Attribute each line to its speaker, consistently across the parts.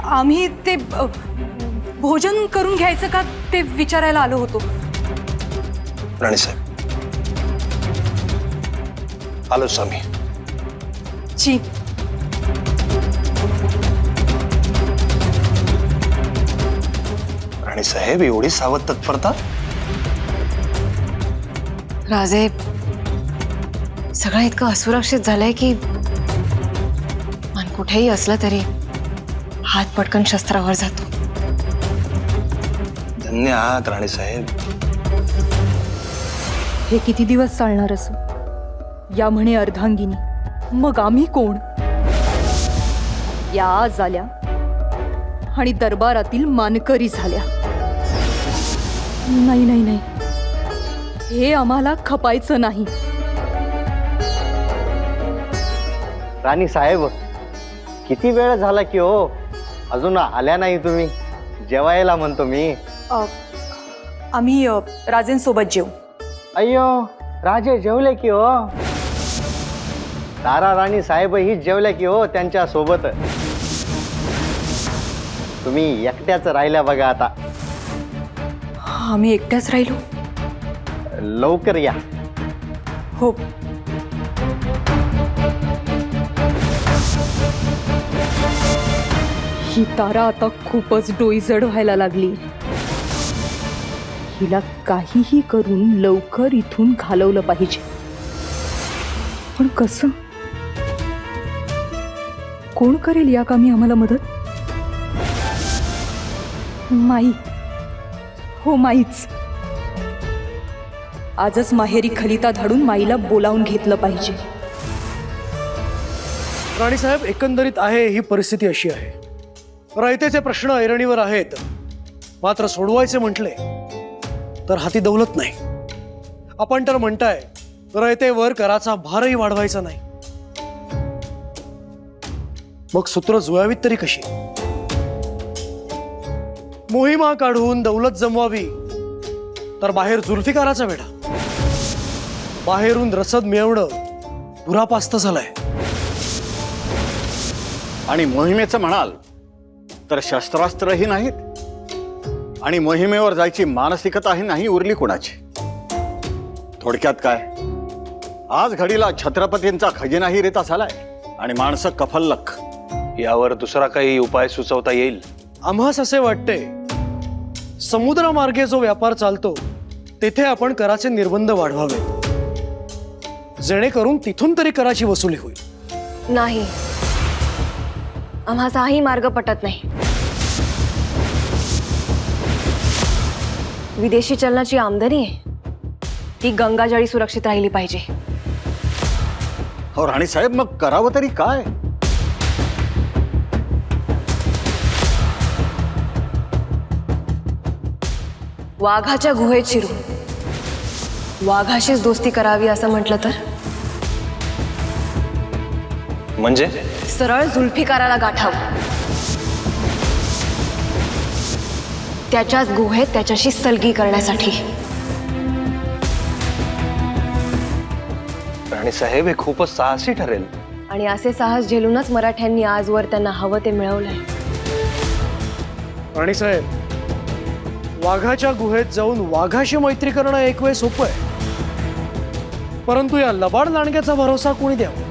Speaker 1: आम्ही ते भोजन करून घ्यायचं का ते विचारायला आलो होतो.
Speaker 2: राणी साहेब, आलोच आम्ही.
Speaker 1: जी.
Speaker 2: राणी साहेब, एवढी सावध तत्परता?
Speaker 3: राजे, सगळं इतकं असुरक्षित झालंय की मन कुठेही असलं तरी हात पटकन शस्त्रावर जातो.
Speaker 2: धन्य आहात राणी साहेब.
Speaker 1: हे किती दिवस चालणार असं? या म्हणे अर्धांगिनी, मग आम्ही कोण? या आज आल्या आणि दरबारातील मानकरी झाल्या. नाही नाही नाही, हे आम्हाला खपायचं नाही.
Speaker 4: राणी साहेब, किती वेळ झाला की हो, अजून आल्या नाही तुम्ही? जेवायला म्हणतो मी.
Speaker 1: आम्ही राजेंसोबत जेवू.
Speaker 4: अय्यो, राजे जेवले की हो. तारा राणी साहेब ही जेवल्या की हो त्यांच्या सोबत. तुम्ही एकट्याच राहिल्या बघा आता.
Speaker 1: आम्ही एकट्याच राहिलो.
Speaker 4: लवकर या.
Speaker 1: हो. ही तारा आता खूपच डोईजड व्हायला लागली. हिला काहीही करून लवकर इथून घालवलं पाहिजे. पण कसं? कोण करेल या कामी आम्हाला मदत? माई. हो, माईच. आजच माहेरी खलिता धाडून माईला बोलावून घेतलं पाहिजे.
Speaker 5: राणी साहेब, एकंदरीत आहे ही परिस्थिती अशी आहे. रयतेचे प्रश्न ऐरणीवर आहेत, मात्र सोडवायचे म्हटले तर हाती दौलत नाही. आपण तर म्हणताय रयतेवर कराचा भारही वाढवायचा नाही. मग सूत्र जुळावीत तरी कशी? मोहिमा काढून दौलत जमवावी तर बाहेर जुल्फिकाराचा वेढा. बाहेरून रसद मिळवणं पुरापास्त झालंय.
Speaker 6: आणि मोहिमेचं म्हणाल तर शस्त्रास्त्रही नाहीत आणि मोहिमेवर जायची मानसिकताही नाही उरली कोणाची. थोडक्यात काय, आज घडीला छत्रपतींचा खजिनाही रिता झालाय आणि माणसं कफल्लक.
Speaker 2: यावर दुसरा काही उपाय सुचवता येईल?
Speaker 5: आम्हास असे वाटते, समुद्रमार्गे जो व्यापार चालतो तेथे आपण कराचे निर्बंध वाढवावे, जेणेकरून तिथून तरी कराची वसुली होईल.
Speaker 3: नाही, आम्हाचा हाही मार्ग पटत नाही. विदेशी चलनाची आमदनी आहे, ती गंगाजळी सुरक्षित राहिली पाहिजे.
Speaker 6: हो राणी साहेब, मग करावं तरी काय?
Speaker 3: वाघाच्या गुहेत शिरून वाघाशीच दोस्ती करावी असं म्हटलं तर?
Speaker 2: म्हणजे?
Speaker 3: सरळ जुल्फिकाराला गाठावं, त्याच्याच गुहेत त्याच्याशी सलगी करण्यासाठी.
Speaker 2: राणी साहेब, हे खूपच साहसी ठरेल.
Speaker 3: आणि असे साहस झेलूनच मराठ्यांनी आजवर त्यांना हवं ते मिळवलंय.
Speaker 5: राणी साहेब, वाघाच्या गुहेत जाऊन वाघाशी मैत्री करणं एक वेळ सोपं आहे, परंतु या लबाड लांडग्याचा भरोसा कोणी द्यावा?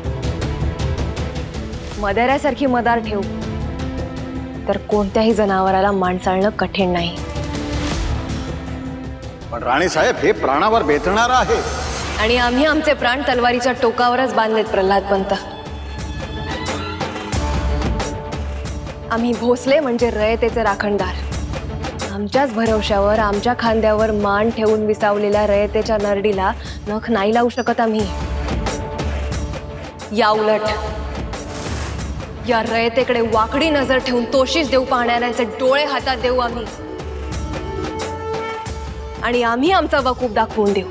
Speaker 3: मदाऱ्यासारखी मदार ठेवू तर कोणत्याही जनावराला माणसाळणं कठीण नाही.
Speaker 6: पण राणी साहेब, हे प्राणावर बेतणार आहे.
Speaker 3: आणि आम्ही आमचे प्राण तलवारीच्या टोकावरच बांधलेत प्रल्हाद पंत. आम्ही भोसले म्हणजे रयतेचे राखणदार. आमच्याच भरवशावर, आमच्या खांद्यावर मान ठेवून विसावलेल्या रयतेच्या नरडीला नख नाही लावू शकत आम्ही. या उलट या रयतेकडे वाकडी नजर ठेवून तोशीच देऊ पाहणाऱ्यांचे डोळे हातात देऊ आम्ही. आणि आम्ही आमचा वकूफ दाखवून देऊ.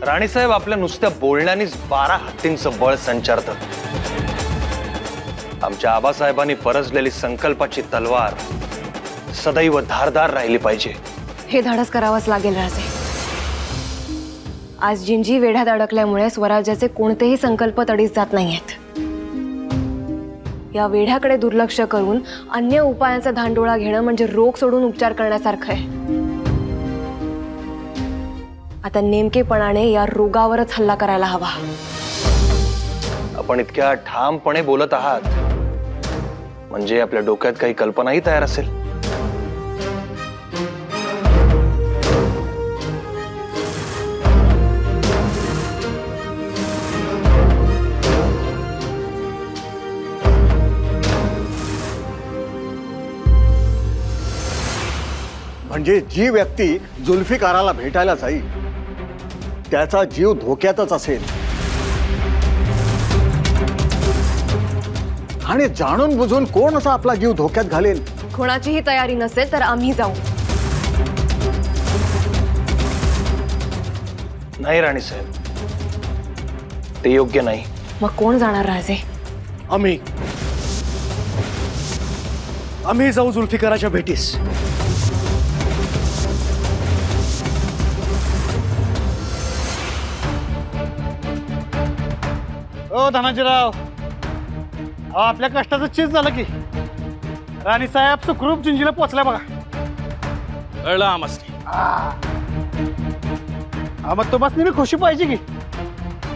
Speaker 2: राणी साहेब, आपल्या नुसत्या बोलण्यानेच 12 हत्तींचं बळ संचारतं. आमच्या आबासाहेबांनी परसलेली संकल्पाची तलवार सदैव धारदार राहिली पाहिजे.
Speaker 3: हे धाडस करावंच लागेल राजे. आज जिंजी वेढ्यात अडकल्यामुळे स्वराज्याचे कोणतेही संकल्प तडीस जात नाहीयेत. या वेढ्याकडे दुर्लक्ष करून अन्य उपायांचा धांडोळा घेणं म्हणजे रोग सोडून उपचार करण्यासारखं आहे. आता नेमकेपणाने या रोगावरच हल्ला करायला हवा.
Speaker 2: आपण इतक्या ठामपणे बोलत आहात म्हणजे आपल्या डोक्यात काही कल्पनाही तयार असेल.
Speaker 6: म्हणजे जी व्यक्ती जुल्फिकाराला भेटायला जाईल त्याचा जीव धोक्यातच असेल आणि जाणून बुजून कोण असा आपला जीव धोक्यात घालेल?
Speaker 3: कोणाचीही तयारी नसेल तर आम्ही जाऊ.
Speaker 2: नाही राणीसाहेब, ते योग्य नाही.
Speaker 3: मग कोण जाणार राजे?
Speaker 5: आम्ही जाऊ जुल्फिकाराच्या भेटीस.
Speaker 7: ओ धनाजीराव, अहो आपल्या कष्टाचं चीज झालं की. राणी साहेब सुखरूप जिंजीला पोचलाय बघा.
Speaker 8: कळलं आमसनी.
Speaker 7: मग तुम्हाला मी खुशी पाहिजे की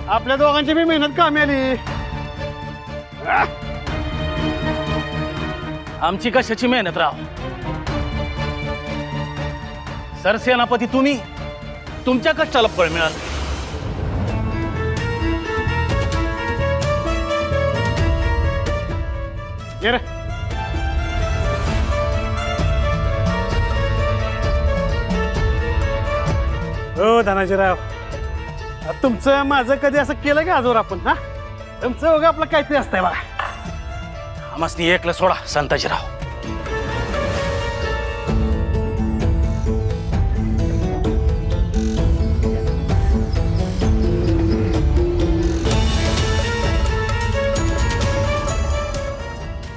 Speaker 7: आपल्या दोघांची बी मेहनत कामी आली.
Speaker 8: आमची कशाची मेहनत राव? सरसेनापती तुम्ही, तुमच्या कष्टाला फळ मिळालं.
Speaker 7: ये रे. हो धनाजीराव, तुमचं माझं कधी असं केलं का आजवर आपण? हा, तुमचं बघा आपलं काहीतरी असतंय बघा.
Speaker 8: आमसनी एकलं सोडा संताजीराव.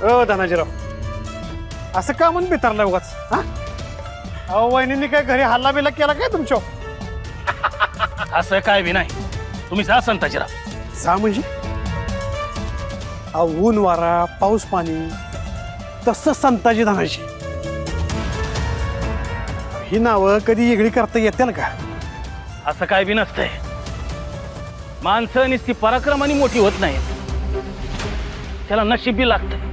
Speaker 7: हो धनाजीराव, असं का म्हणून बितारलाय उगाच? हा, अहो वहिनींनी काय घरी हल्ला बिल्ला केला काय तुमच्या?
Speaker 8: असं काय बी नाही. तुम्ही जा संताजीराव.
Speaker 7: जा म्हणजे? अहो ऊन वारा पाऊस पाणी तसं संताजी धनाजी ही नावं कधी वेगळी करता येतील का?
Speaker 8: असं काय बी नसतंय. माणसं नुसती पराक्रमाने मोठी होत नाही, त्याला नशीब बी लागतं.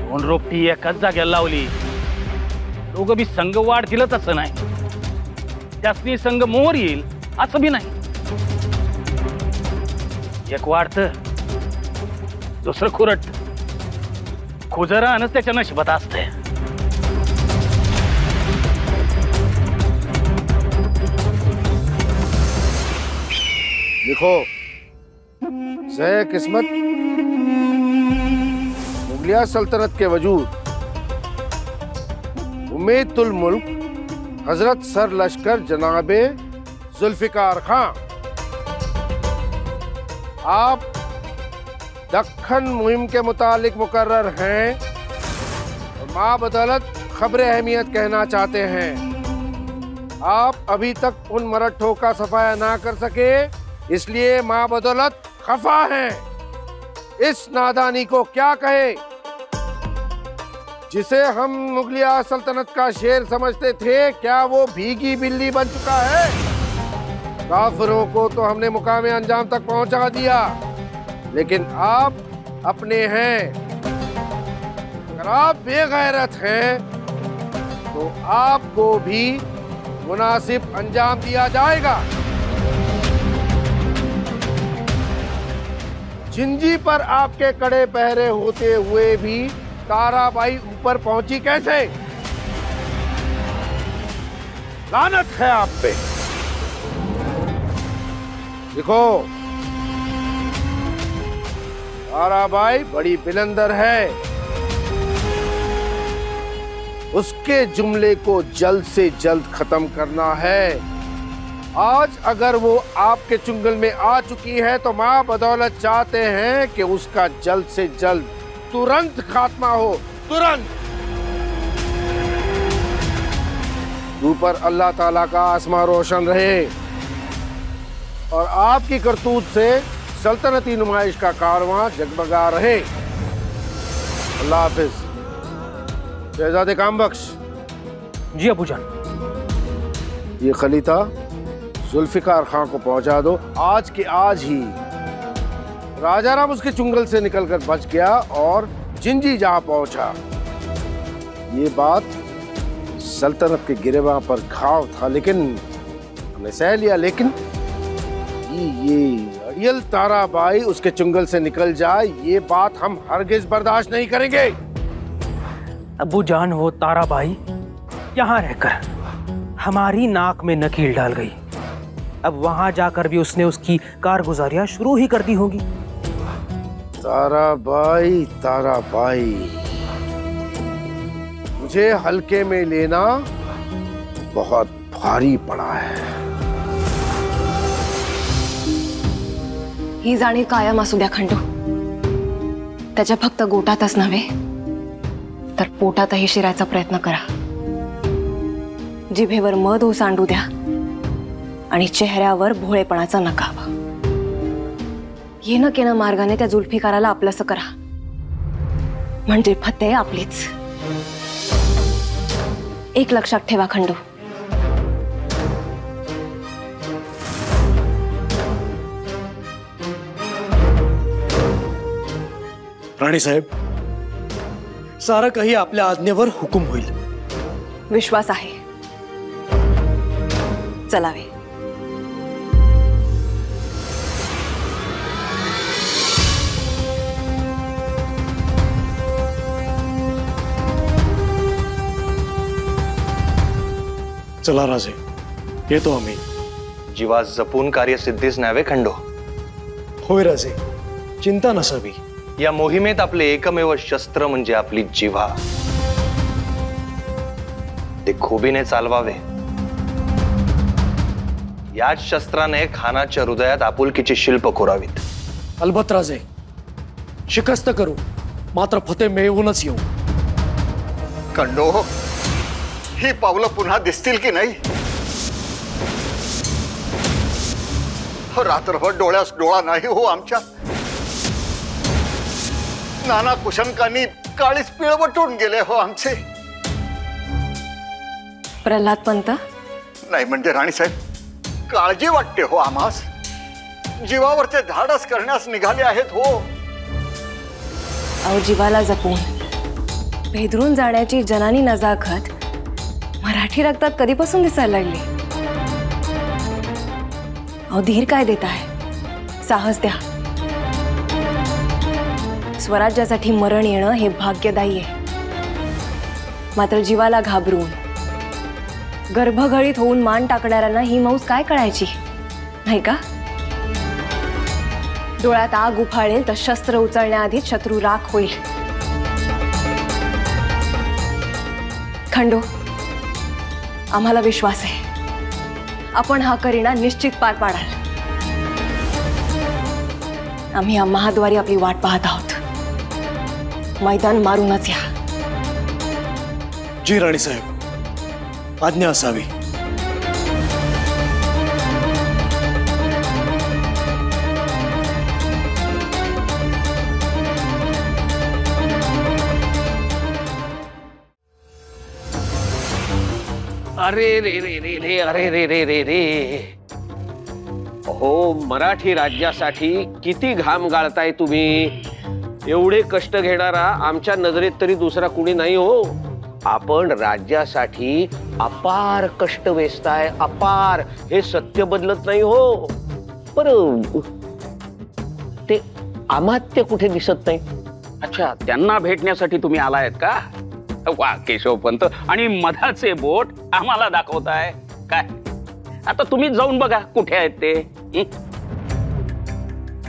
Speaker 8: दोन रोपटी एकाच जाग्याला लावली, दोघं बी संघ वाढतीलच असं नाही. त्यासनी संघ मोहर येईल असं बी नाही. एक वाढतं, दुसरं खुरट. खुजरानच त्याच्या नशिबात असतंय.
Speaker 9: लिखो, ज़े किस्मत मुगलिया सल्तनत के वजूद उम्मेदुल मुल्क हजरत सर लश्कर जनाबे जुल्फिकार खां, आप दक्खन मुहिम के मुतालिक मुकर्रर हैं और माँ बदौलत खबर अहमियत कहना चाहते हैं. आप अभी तक उन मराठों का सफाया ना कर सके, इसलिए माँ बदौलत खफा हैं. इस नादानी को क्या कहे जिसे हम मुगलिया सल्तनत का शेर समझते थे, क्या वो भीगी बिल्ली बन चुका है? काफिरों को तो हमने मुकामे अंजाम तक पहुंचा दिया, लेकिन आप अपने हैं. अगर आप बेगैरत हैं तो आपको भी मुनासिब अंजाम दिया जाएगा. जिंजी पर आपके कड़े पहरे होते हुए भी ताराबाई ऊपर पहुंची कैसे? लानत है आप पे. देखो, ताराबाई बड़ी बिलंदर है, उसके जुमले को जल्द से जल्द खत्म करना है. आज अगर वो आपके चुंगल में आ चुकी है तो माँ बदौलत चाहते हैं कि उसका जल्द से जल्द तुरंत खात्मा हो. तुरंत. ऊपर अल्लाह ताला का आसमां रोशन रहे और आपकी करतूत से सल्तनती नुमाइश का कारवां जगमगा रहे. अल्लाह हाफिज। शहजादे काम बख्श,
Speaker 8: जी अबूजान।
Speaker 9: ये खलीता जुल्फिकार खां को पहुंचा दो आज के आज ही। राजा राम उसके चुंगल से निकलकर बच गया और जिंजी जहां पहुंचा। ये बात सल्तनत के गिरेबां पर घाव था, लेकिन हमने सह लिया। लेकिन ये अड़ियल ताराबाई उसके चुंगल से निकल जाए, ये बात हम हरगिज बर्दाश्त नहीं करेंगे।
Speaker 10: अबूजान वो ताराबाई यहाँ रहकर हमारी नाक में नकील डाल गई। अब वहां जाकर भी उसने उसकी कारगुजारियां शुरू ही कर दी होगी।
Speaker 9: ताराबाई, ताराबाई, मुझे हल्के में लेना बहुत भारी पड़ा है।
Speaker 3: ही जाणीव कायम असू द्या खंडू। त्याच्या फक्त गोटातच नव्हे तर पोटातही शिरायचा प्रयत्न करा। जिभेवर मध ओसांडू द्या आणि चेहऱ्यावर भोळेपणाचा नकाब। येणं केनं मार्गाने त्या जुल्फिकाराला आपलंसं करा, म्हणजे फते आपलीच। एक लक्षात ठेवा खंडू,
Speaker 5: राणी साहेब, सारं काही आपल्या आज्ञेवर हुकूम होईल।
Speaker 3: विश्वास आहे। चलावे।
Speaker 5: चला राजे, येतो आम्ही।
Speaker 2: जीवा जपून कार्यसिद्धीस न्यावे खंडो।
Speaker 5: होय राजे, चिंता नसावी।
Speaker 2: या मोहिमेत आपले एकमेव शस्त्र म्हणजे आपली जिव्हा। ते खुबीने चालवावे। याच शस्त्राने खानाच्या हृदयात आपुलकीची शिल्प कोरावीत।
Speaker 5: अलबत राजे, शिकस्त करू, मात्र फते मिळवूनच येऊ।
Speaker 6: खंडो, ही पावलं पुन्हा दिसतील की नाही? रात्रभर डोळ्यास डोळा नाही हो आमच्या। नाना कुशंकांनी काळीच पिळवटून गेले हो आमचे।
Speaker 3: प्रल्हाद पंत,
Speaker 6: नाही म्हणजे राणीसाहेब, काळजी वाटते हो आम्हास। जीवावरचे धाडस करण्यास निघाले आहेत हो।
Speaker 3: अहो, जीवाला जपून भेदरून जाण्याची जनानी नजाकत मराठी रक्तात कधीपासून दिसायला लागली। अहो, धीर काय देत आहे? साहस द्या। स्वराज्यासाठी मरण येणं हे भाग्यदायी आहे, मात्र जीवाला घाबरून गर्भघळीत होऊन मान टाकणाऱ्यांना ही मौज काय कळायची, नाही का? डोळ्यात आग उफाळेल तर शस्त्र उचलण्याआधीच शत्रू राख होईल। खंडो, आम्हाला विश्वास आहे आपण हा करिणा निश्चित पार पाडाल। आम्ही या महाद्वारी आपली वाट पाहत आहोत। मैदान मारूनच या।
Speaker 5: जी राणी साहेब, आज्ञा असावी।
Speaker 11: अरे रे रे रे रे, अरे रे रे रे रे। हो, मराठी राज्यासाठी किती घाम गाळताय तुम्ही। एवढे कष्ट घेणारा आमच्या नजरेत तरी दुसरा कुणी नाही हो। आपण राज्यासाठी अपार कष्ट वेचताय, अपार। हे सत्य बदलत नाही हो। पर ते अमात्य कुठे दिसत नाही?
Speaker 8: अच्छा, त्यांना भेटण्यासाठी तुम्ही आलायत का? वा केशवपंत, आणि मधाचे बोट आम्हाला दाखवताय काय? आता तुम्ही जाऊन बघा कुठे आहेत ते।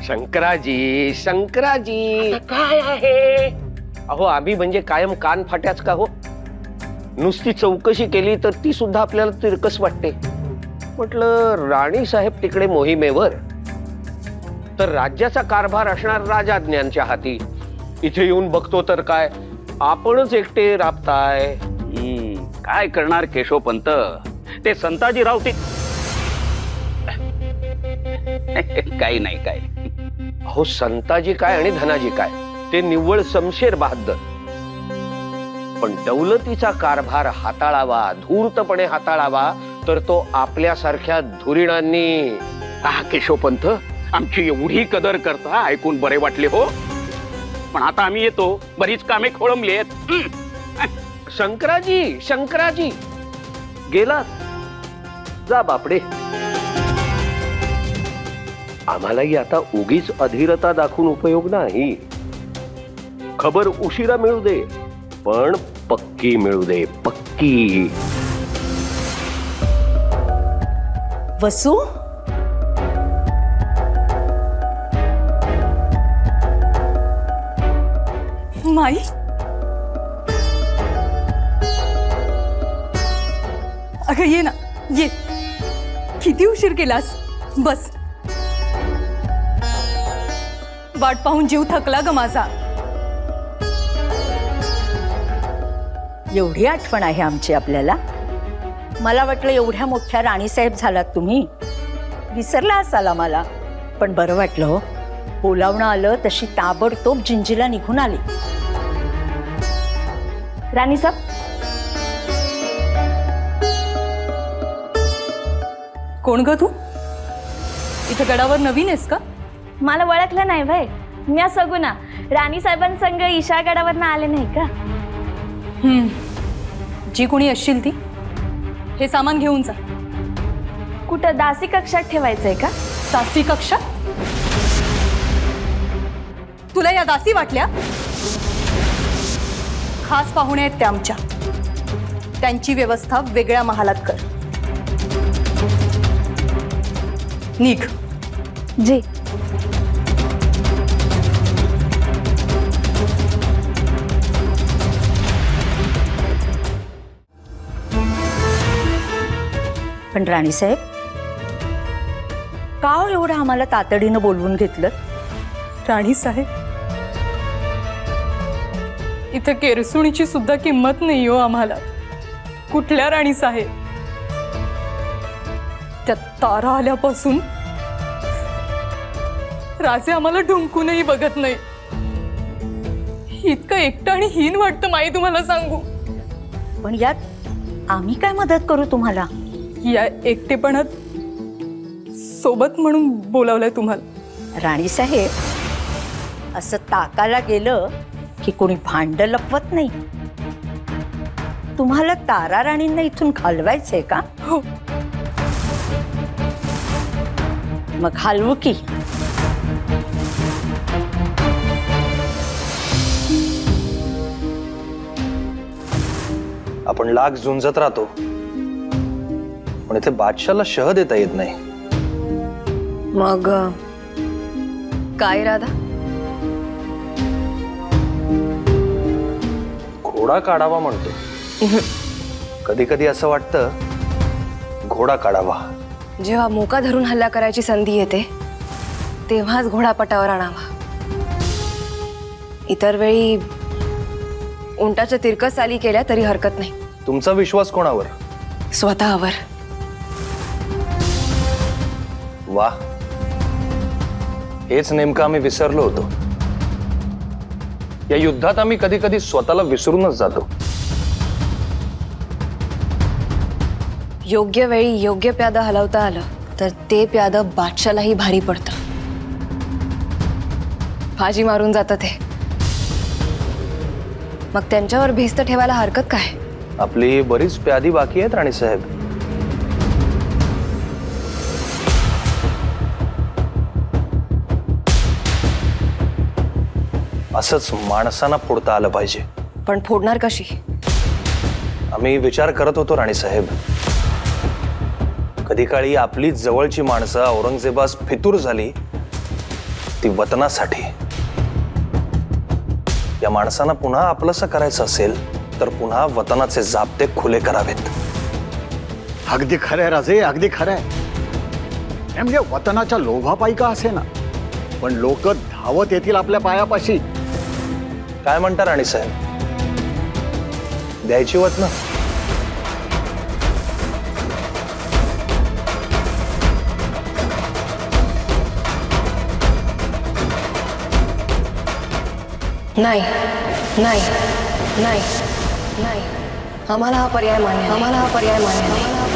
Speaker 11: शंकराजी, शंकराजी, काय आहे? अहो, आम्ही म्हणजे कायम कान फाट्याच का हो? नुसती चौकशी केली तर ती सुद्धा आपल्याला तिरकस वाटते। म्हटलं राणी साहेब तिकडे मोहिमेवर, तर राज्याचा कारभार असणार राजाज्ञांच्या हाती। इथे येऊन बघतो तर काय आपणच एकटे राबताय।
Speaker 8: काय करणार केशवपंत, ते संताजी रावते। काही नाही काय।
Speaker 11: अहो, संताजी काय आणि धनाजी काय, ते निव्वळ शमशेर बहादर। पण दौलतीचा कारभार हाताळावा, धूर्तपणे हाताळावा, तर तो आपल्यासारख्या धुरीणांनी.
Speaker 8: केशवपंत, आमची एवढी कदर करता ऐकून बरे वाटले हो. पण आता आम्ही येतो, बरीच कामे खोळंबली आहेत.
Speaker 11: शंकराजी गेला. जा बापडे. आम्हालाही आता उगीच अधीरता दाखवून उपयोग नाही. खबर उशिरा मिळू दे, पण पक्की मिळू दे, पक्की.
Speaker 1: वसू,
Speaker 12: माई, अगं ये ना, ये. किती उशीर केलास? बस. वाट पाहून जीव थकला ग माझा.
Speaker 1: एवढी आठवण आहे आमची आपल्याला? मला वाटलं एवढ्या मोठ्या राणीसाहेब झालात तुम्ही, विसरला असाल आम्हाला. पण बरं वाटलं हो, बोलावणं आलं तशी ताबडतोब जिंजीला निघून आली. राणीसाहेब,
Speaker 12: कोण ग तू? इथं गडावर नवीन आहेस का?
Speaker 13: मला ओळखलं नाही भाई. मी सगुना, राणी साहेबांसंग ईशा गडावर आले नाही का?
Speaker 12: जी कोणी असशील ती, हे सामान घेऊन जा.
Speaker 13: कुठं दासी कक्षात ठेवायचंय का?
Speaker 12: दासी कक्षात? तुला या दासी वाटल्या? खास पाहुणे आहेत त्या आमच्या. त्यांची व्यवस्था वेगळ्या महालात कर. निघ.
Speaker 13: जी.
Speaker 1: पण राणीसाहेब, का एवढं आम्हाला तातडीनं बोलवून घेतलं?
Speaker 12: राणीसाहेब, इथं केरसुणीची सुद्धा किंमत नाही हो आम्हाला. कुठल्या राणीसाहेब? त्या तारा आल्यापासून राजे आम्हाला ढुंकूनही बघत नाही. इतकं एकटं आणि हीन वाटतं माई, तुम्हाला सांगू.
Speaker 1: पण यात आम्ही काय मदत करू तुम्हाला?
Speaker 12: या एकटेपणात सोबत म्हणून बोलावलंय तुम्हाला.
Speaker 1: राणीसाहेब, असं ताकाला गेलं की कोणी भांड लपवत नाही. तुम्हाला तारा राणींना इथून घालवायचंय का?
Speaker 12: हो.
Speaker 1: मग हलवू की?
Speaker 2: आपण लाख झुंजत राहतो, पण इथे बादशाला शह देता येत नाही.
Speaker 3: मग काय राधा?
Speaker 2: घोडा काढावा म्हणतो. कधी कधी असं वाटतं घोडा काढावा.
Speaker 3: जेव्हा मोका धरून हल्ला करायची संधी येते तेव्हाच घोडा पटावर आणावा. इतर वेळी उंटाच्या तिरकस चाली केल्या तरी हरकत नाही.
Speaker 2: तुमचा विश्वास कोणावर?
Speaker 3: स्वतःवर.
Speaker 2: वा, हेच नेमकं आम्ही विसरलो होतो. या युद्धात आम्ही कधी कधी स्वतःला विसरूनच जातो.
Speaker 3: योग्य वेळी योग्य प्यादा हलवता आलं तर ते प्यादं बादशालाही भारी पडतं. फाजी मारून जातं ते. मग त्यांच्यावर भिस्त ठेवायला हरकत काय?
Speaker 2: आपली बरीच प्यादी बाकी आहेत राणीसाहेब. असंच माणसांना फोडता आलं पाहिजे.
Speaker 3: पण फोडणार कशी?
Speaker 2: आम्ही विचार करत होतो राणीसाहेब, कधी काळी आपली जवळची माणसं औरंगजेबास फितूर झाली ती वतनासाठी. या माणसांना पुन्हा आपलंसं करायचं असेल तर पुन्हा वतनाचे जाप्ते खुले करावेत.
Speaker 6: अगदी खरंय राजे, अगदी खरंय. म्हणजे वतनाच्या लोभापायी का असे ना, पण लोक धावत येतील आपल्या पायापाशी.
Speaker 2: काय म्हणता राणीसाहेब, द्यायची वतन?
Speaker 3: नाही नाही नाही नाही, आम्हाला हा पर्याय मान्य नाही.